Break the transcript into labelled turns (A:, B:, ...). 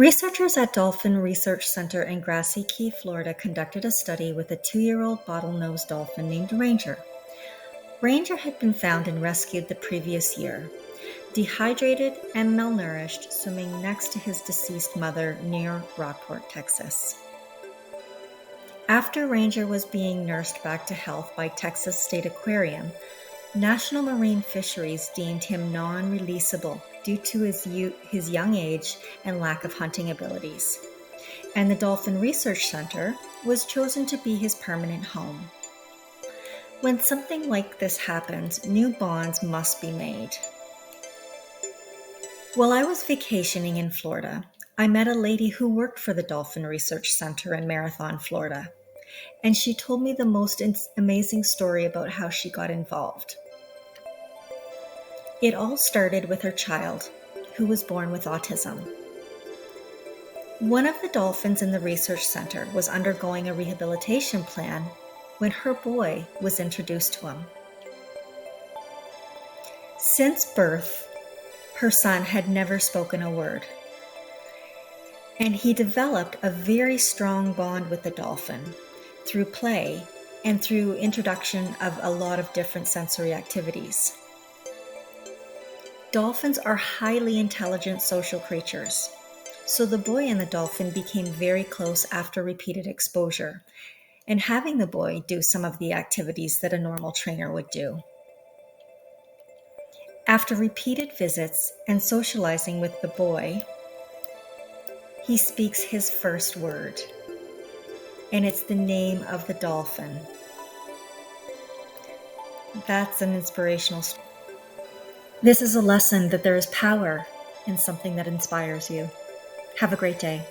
A: Researchers at Dolphin Research Center in Grassy Key, Florida conducted a study with a 2-year-old bottlenose dolphin named Ranger. Ranger had been found and rescued the previous year, dehydrated and malnourished, swimming next to his deceased mother near Rockport, Texas. After Ranger was being nursed back to health by Texas State Aquarium, National Marine Fisheries deemed him non-releasable due to his young age and lack of hunting abilities, and the Dolphin Research Center was chosen to be his permanent home. When something like this happens, new bonds must be made. While I was vacationing in Florida, I met a lady who worked for the Dolphin Research Center in Marathon, Florida, and she told me the most amazing story about how she got involved. It all started with her child, who was born with autism. One of the dolphins in the research center was undergoing a rehabilitation plan when her boy was introduced to him. Since birth, her son had never spoken a word, and he developed a very strong bond with the dolphin through play and through introduction of a lot of different sensory activities. Dolphins are highly intelligent social creatures, so the boy and the dolphin became very close after repeated exposure, and having the boy do some of the activities that a normal trainer would do. After repeated visits and socializing with the boy, he speaks his first word, and it's the name of the dolphin. That's an inspirational story. This is a lesson that there is power in something that inspires you. Have a great day.